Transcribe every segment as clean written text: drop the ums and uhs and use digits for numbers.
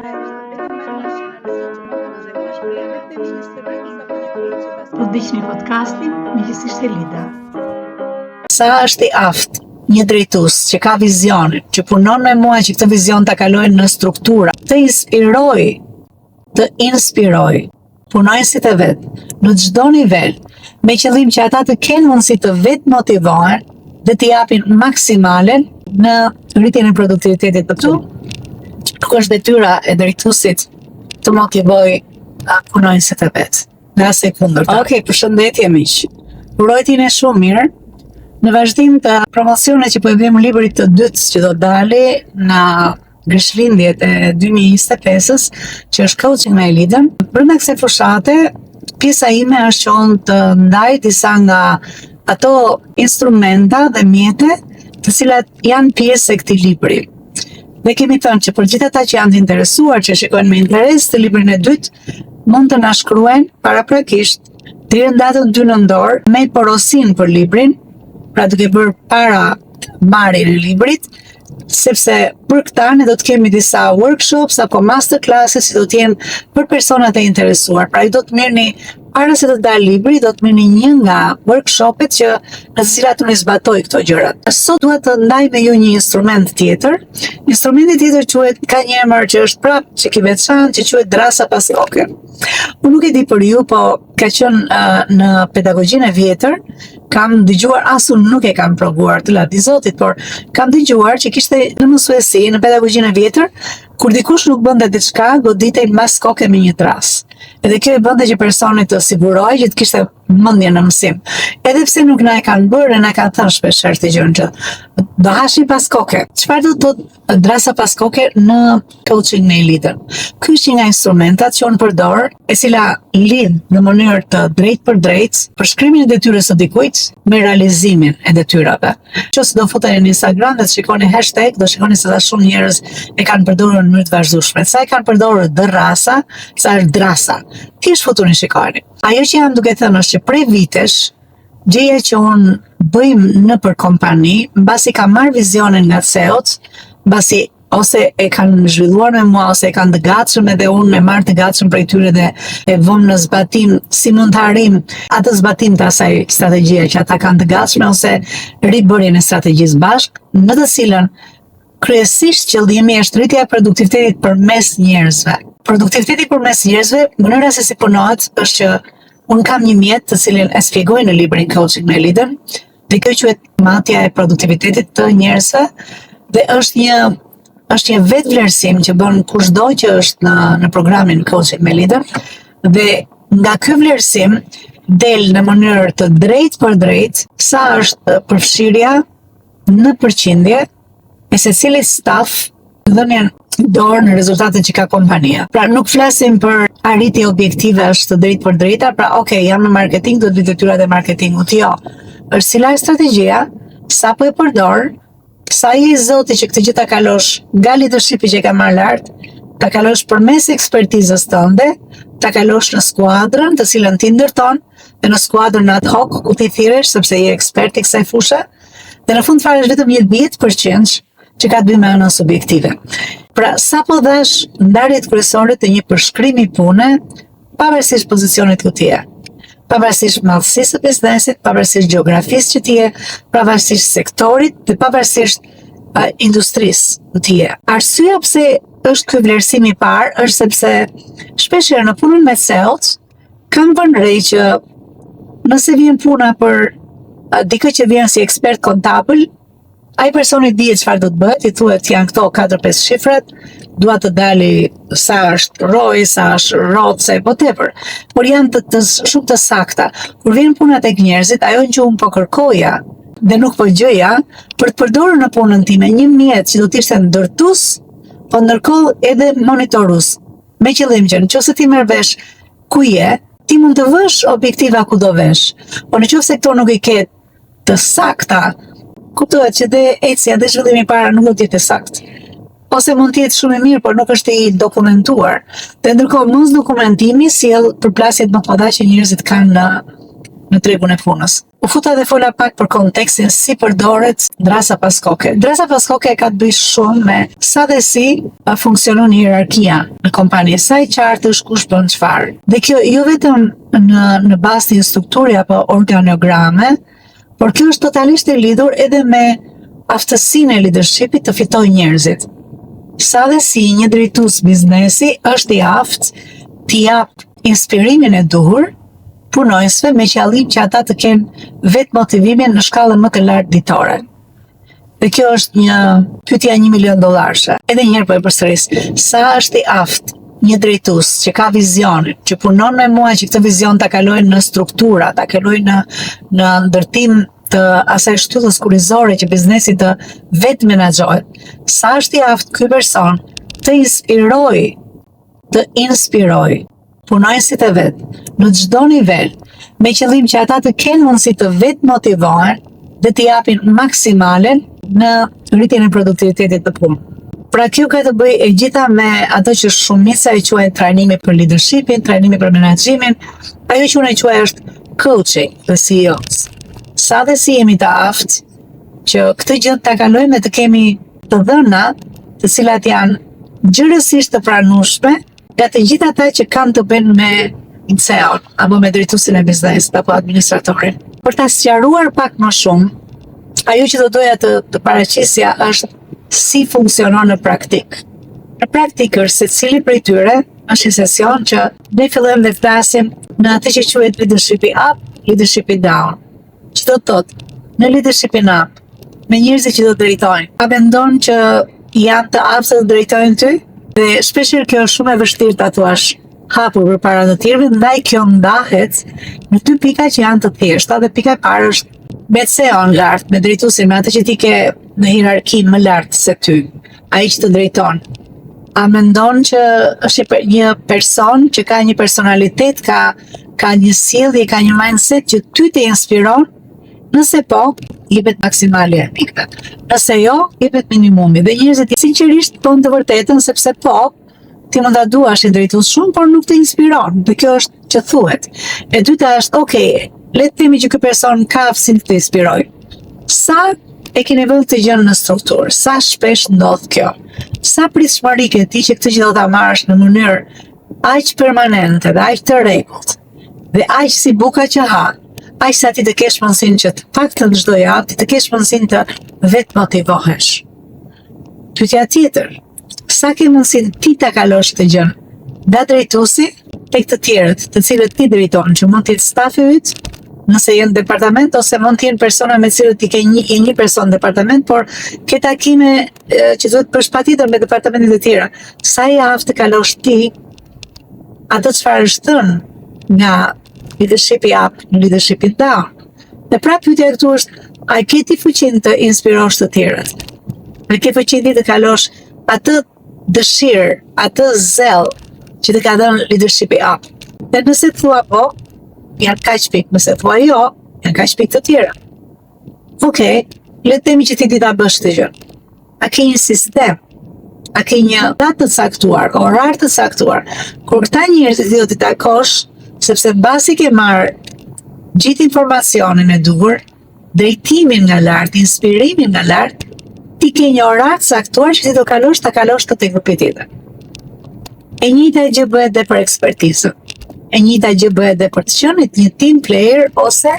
Po ndiqni podcastin Miqësisht e Lida. Sa është i aftë një drejtues që ka vizion, që punon me mua që këtë vizion ta kalojë në struktura, të inspiroj punojësit e vet në çdo nivel, me qëllim që ata të kenë mundësi të vetë motivohen dhe të japin maksimalen në rritjen e produktivitetit të tyre. Nuk është detyra e drejtuesit të motivojë punojësit e vet. Nga se kundërta. Okej, përshëndetje miq. Urojtjen e shumë mirë. Në vazhdim të promocionit që po e bëjmë librit të dytë që do dali në Grishtlindjet e 2025-s, që është coaching me Elidën, brenda kësaj fushate, pjesa ime është që unë të ndaj disa nga ato instrumenta dhe mjete të cilat janë pjesë e këtij libri. Dhe kemi thënë që për gjithë ata që janë të interesuar, që shikojnë me interes të librin e dytë, mund të na shkruajnë paraprakisht deri në datën 2 nëntor me porosin për librin, pra duke bërë para marrjen e librit, sepse për këta ne do të kemi disa workshops apo masterclasses që do të jenë për personat e interesuar. Pra ju do të merrni para se të dalë libri, do të merrni një nga workshopet që në të cilat unë zbatoj këto gjërat. Sot dua të ndaj me ju një instrument tjetër. Instrumenti tjetër quhet, ka një emër që është prapë që ki veçantë, që quhet drasa pas koke. Unë nuk e di për ju, po ka qenë në pedagogjinë e vjetër, kam dëgjuar, unë nuk e kam provuar të lavdi Zotit, por kam dëgjuar që kishte në mësuesi në pedagogjinë e vjetër, kur dikush nuk bënte diçka, goditej mbas koke me një dras. Edhe kjo e bënte që personi të sigurohej që të kishte mendje në mësim. Edhe pse nuk na e kanë bërë, na kanë thënë shpesh këtë gjë që do hashi pas koke. Çfarë do të thotë drasa pas koke në coaching me Elidën? Ky është një nga instrumentat që unë përdor, e cila lidh në mënyrë të drejtë për drejtë përshkrimin e detyrës së dikujt me realizimin e detyrave. Nëse do futeni në Instagram dhe të shikoni hashtag, do shikoni se sa shumë njerëz e kanë përdorur në mënyrë të vazhdueshme. Sa e kanë përdorur drasa, sa është drasa. Thjesht futuni shikoni. Ajo që jam duke thënë është që prej vitesh, gjëja që unë bëjmë në për kompani, mbasi kam marrë vizionin nga CEO-t, mbasi ose e kanë zhvilluar me mua, ose e kanë të gatshëm edhe unë me marrë të gatshëm prej tyre dhe e vëmë në zbatim, si mund të arrim atë zbatim të asaj strategjie që ata kanë të gatshme, ose ribërjen e strategjisë bashkë, në të cilën kryesisht qëllimi është rritja e produktivitetit përmes njerëzve. Produktiviteti përmes njerëzve, mënyra se si punohet është që unë kam një mjet të cilin e shpjegoj në librin Coaching me Elidën, dhe kjo quhet matja e produktivitetit të njerëzve, dhe është një vetvlerësim që bën kushdo që është në programin Coaching me Elidën, dhe nga ky vlerësim del në mënyrë të drejtë për drejtë sa është përfshirja në përqindje e secilit staf dhënien dorë në rezultatet që ka kompania. Pra nuk flasim për arritje objektive është të drejtë për drejta, pra jam në marketing, do të vi detyrat e marketingut, jo. Është cila e strategjia, sa po e përdor, sa i zoti që këtë gjë ta kalosh nga leadershipi që e ka marrë lart, ta kalosh përmes ekspertizës tënde, ta kalosh në skuadrën të cilën ti ndërton, dhe në skuadrën ad hoc ku ti thirresh sepse je ekspert i kësaj fushë, dhe në fund fare është vetëm 10% që ka të bëjë me anën subjektive. Pra, sa po dhash ndarjet kryesore të një përshkrimi pune, pavarësisht pozicionit ku ti je, pavarësisht madhësisë së biznesit, pavarësisht gjeografisë që ti je, pavarësisht sektorit dhe pavarësisht industrisë ku ti je. Arsyeja pse është ky vlerësim i parë është sepse shpeshherë në punën me sales kam vënë re që nëse vjen puna për dikë që vjen si ekspert kontabël, ai personi dihet çfarë do të bëhet, i thuhet janë këto 4-5 shifrat, dua të dali sa është ROI, sa është ROC, whatever. Por janë shumë të sakta. Kur vjen puna tek njerëzit, ajo që unë po kërkoja dhe nuk po gjëja, për të përdorur në punën time një mjet që do të ishte ndërtues, po ndërkohë edhe monitorues. Me qëllim që nëse ti merr vesh ku je, ti mund të vësh objektiva ku do vesh. Po nëse këto nuk i ke të sakta, kuptohet që dhe ecja dhe zhvillimi para nuk do të jetë sakt. Ose mund të jetë shumë e mirë, por nuk është i dokumentuar. Dhe ndërkohë mos dokumentimi sjell përplasjet më të mëdha që njerëzit kanë në tregun e punës. U futa dhe fola pak për kontekstin si përdoret drasa pas koke. Drasa pas koke ka të bëjë shumë me sa dhe si funksionon hierarkia në kompani, sa i qartë është kush bën çfarë. Dhe kjo jo vetëm në bazë të një strukture apo organograme, por kjo është totalisht e lidhur edhe me aftësinë e leadershipit të fitojë njerëzit. Sa dhe si një drejtues biznesi është i aftë t'i jap inspirimin e duhur punojësve me qëllim që ata të kenë vetë motivimin në shkallën më të lartë ditore. Dhe kjo është një pyetja $1 milion. Edhe një herë po e përsëris. Sa është i aftë një drejtues që ka vizionin, që punon me mua që këtë vizion ta kalojë në struktura, ta kalojë në ndërtim të asaj shtyllës kurrizore që biznesi të vetë menaxhohet. Sa është i aftë ky person të inspiroj punojësit e vet në çdo nivel, me qëllim që ata të kenë mundësi të vetë motivohen dhe të japin maksimalen në rritjen e produktivitetit të punë. Pra kjo ka të bëjë e gjitha me ato që shumica e quajnë trajnimi për leadershipin, trajnimi për menaxhimin, ajo që unë e quaj është coaching të CEOs. Sa dhe si jemi të aftë që këtë gjë ta kalojmë dhe të kemi të dhëna të cilat janë gjërësisht të pranueshme nga të gjitha ata që kanë të bëjnë me CEO apo me drejtuesin e biznesit apo administratorin. Për ta sqaruar pak më shumë, ajo që do doja të paraqisja është si funksionon në praktik. Në praktikë është secili prej tyre është një sesion që ne fillojmë dhe flasim në atë që quhet leadership up, leadership down. Që do të thotë, në leadership up, me njerëzit që do të drejtojnë, a mendon që janë të aptë të drejtojnë ty? Dhe shpeshherë kjo është shumë e vështirë ta thuash hapur përpara të tjerëve, ndaj kjo ndahet në 2 pika që janë të thjeshta, dhe pika e parë është me CEO-n lart, me drejtuesin, me atë që ti ke në hierarkinë më lart se ty, ai që të drejton. A mendon që është një person që ka një personalitet, ka një sjellje, ka një mindset që ty të inspiron? Nëse po, jepet maksimali e pikëve. Nëse jo, jepet minimumi. Dhe njerëzit sinqerisht thonë të vërtetën, sepse po, ti mund ta duash i drejtues shumë, por nuk të inspiron. Dhe kjo është që thuhet. E dyta është, okay, le të themi që ky person ka aftësinë të inspiroj. Sa e keni vënë të gjën në strukturë? Sa shpesh ndodh kjo? Sa pritshmëri ke ti që këtë që do ta marrësh në mënyrë aq permanente dhe aq të rregullt, dhe aq si buka që ha, aq sa ti të kesh mundësinë që të paktën çdo javë ti të kesh mundësinë të vetë motivohesh. Pyetja tjetër, sa ke mundësinë ti ta kalosh këtë gjë nga drejtuesi tek të tjerët, të cilët ti drejton, që mund të jetë stafi yt, nëse jenë departament, ose mund të jenë persona me cilët ti ke një person në departament, por ke takime që duhet përshpatitër me departamentet e tjera. Sa i aftë të kalosh ti ato çfarë është thënë nga leadership up në leadership down. Dhe pra pyetja këtu është, a ke ti fuqinë të inspirosh të tjerët? A ke fuqinë të kalosh atë dëshirë, atë zell që të ka dhënë leadership up? Dhe nëse thua po, janë kaq pikë, nëse thua jo, janë kaq pikë të tjera. Okej, le të themi që ti ta bësh këtë gjë. A ke një sistem? A ke një datë të caktuar, orar të caktuar, kur këta njerëz do t'i takosh, sepse mbasi ke marrë gjithë informacionin e duhur, drejtimin nga lart, inspirimin nga lart, ti ke një orar të caktuar që ti do ta kalosh të tek grupi tjetër. E njëjta gjë bëhet edhe për ekspertizën. E njëjta gjë bëhet edhe për të qenë një team player, ose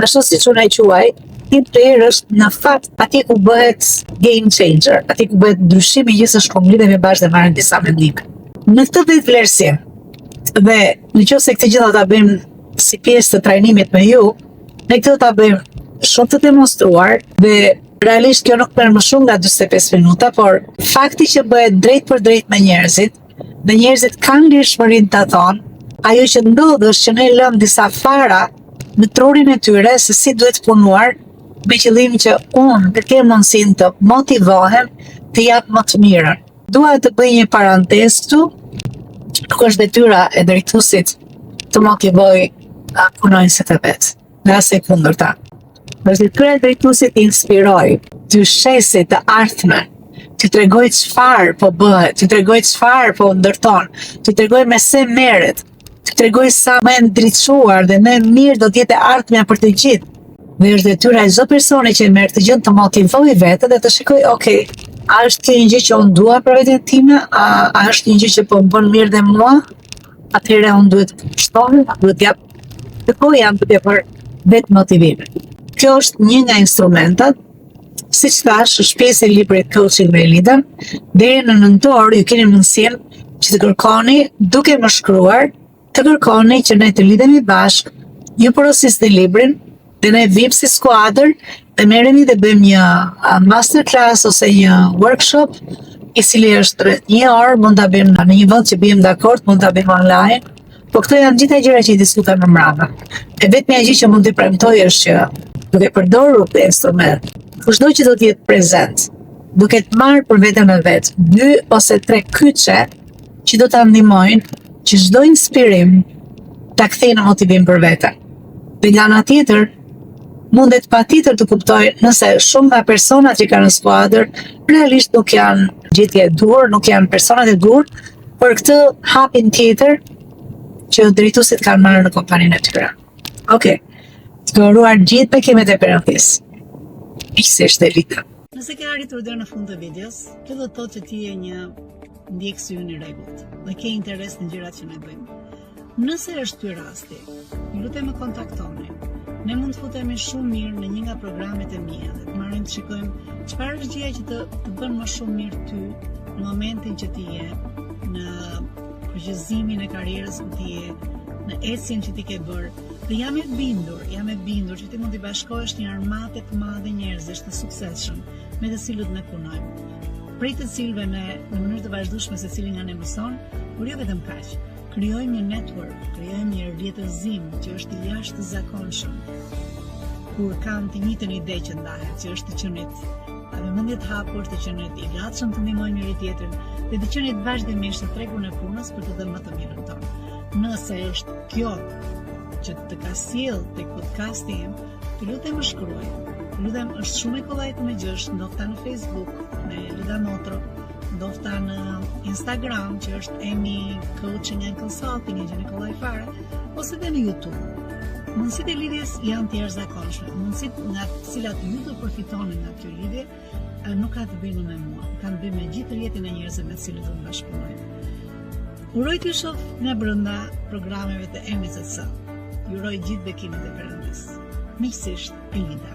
ashtu siç unë e quaj, team player është në fakt atje ku bëhet game changer, atje ku bëhet ndryshimi i gjithë shkollës dhe me bashkë dhe marrin disa vendime. Në këtë 10 vlerësim, dhe nëse këtë gjë do ta bëjmë si pjesë të trajnimit me ju, ne këtë do ta bëjmë shumë të demonstruar, dhe realisht kjo nuk merr më shumë nga 45 minuta, por fakti që bëhet drejt për drejt me njerëzit, dhe njerëzit kanë lirshmërinë ta thonë, ajo që ndodh është që ne lëm disa fara në trurin e tyre se si duhet punuar, me qëllim që unë të kem mundësinë të motivohem të jap më të mirën. Dua të bëj një parantezë këtu. Nuk është detyra e drejtuesit të motivoj punonjësit e vet, nga asaj kundërta. Është detyra e drejtuesit të inspiroj, të shesë të ardhmen, të tregoj çfarë po bëhet, të tregoj çfarë po ndërton, të tregoj me se merret, të tregoj sa më e ndriçuar dhe më e mirë do të jetë ardhmja për të gjithë. Dhe është detyra e çdo personi që merr të gjën të motivojë vetë dhe të shikoj, okay, a është kjo një gjë që unë dua për veten time, a është një gjë që po më bën mirë dhe mua? Atëherë unë duhet të shtohem, duhet t'jap të kohë jam të për vetë motivime. Kjo është një nga instrumentat, siç thash, është pjesë e librit Coaching me Elida. Deri në nëntor ju keni mundësinë që të kërkoni, duke më shkruar, të kërkoni që ne të lidhemi bashkë, ju porosisni librin, dhe ne vim si skuadër dhe merremi dhe bëjmë një masterclass ose një workshop i cili është rreth 1 orë, mund ta bëjmë në një vend që bëjmë dakord, mund ta bëjmë online, po këto janë gjitha gjëra që i diskutojmë më mbrapa. E vetmja gjë që mund t'i premtoj është që duke përdorur këtë instrument, kushdo që do të jetë prezent, duke të marrë për veten e vet 2 ose 3 kyçe që do ta ndihmojnë që çdo inspirim ta kthejë në motivim për veten. Dhe nga ana tjetër, mundet patjetër të kuptoj nëse shumë nga personat që kanë në skuadër realisht nuk janë gjetje e dur, nuk janë personat e dur për këtë hapin tjetër që drejtuesit kanë marrë në kompaninë e tyre. Okej. Të nderuar gjithë bekimet e perëndis. Pikësisht Elida. Nëse ke arritur deri në fund të videos, kjo do të thotë që ti je një ndjekës i unë i rregullt dhe ke interes në gjërat që ne bëjmë. Nëse është ky rasti, ju lutem më kontaktoni. Ne mund të futemi shumë mirë në një nga programet e mia dhe të marrim të shikojmë çfarë është gjëja që të bën më shumë mirë ty në momentin që ti je në përgjithësimin e karrierës ku ti je, në ecjen që ti ke bërë. Dhe jam e bindur që ti mund të bashkohesh një armatë të madhe njerëzish të suksesshëm me të cilët ne punojmë. Prej të cilëve ne në mënyrë të vazhdueshme secili nga ne mëson, por jo vetëm kaq. Krijojmë një network, krijojmë një rrjetëzim që është i jashtëzakonshëm. Kur kanë të njëjtën ide që ndahet, që është të qenit, me mendje të hapur, të qenit i gatshëm të ndihmojnë njëri tjetrin dhe të qenit vazhdimisht në tregun e punës për të dhënë më të mirën tonë. Nëse është kjo që të ka sjell tek podcasti im, të lutem më shkruaj. Lutem, është shumë e kollajt me gjesh, ndofta në Facebook me Elida Motro, ndofta në Instagram që është Emi Coaching and Consulting e gjeni kollaj fare, ose dhe në YouTube. Mundësitë e lidhjes janë të jashtëzakonshme. Mundësitë nga të cilat ju do përfitoni nga kjo lidhje nuk ka të bëjnë me mua, kanë të bëjnë me gjithë rrjetin e njerëzve me të cilët do të bashkëpunojmë. Uroj t'ju shoh nga brenda programeve të MSC. Ju uroj gjithë bekimet e perëndis. Miqësisht, Elida.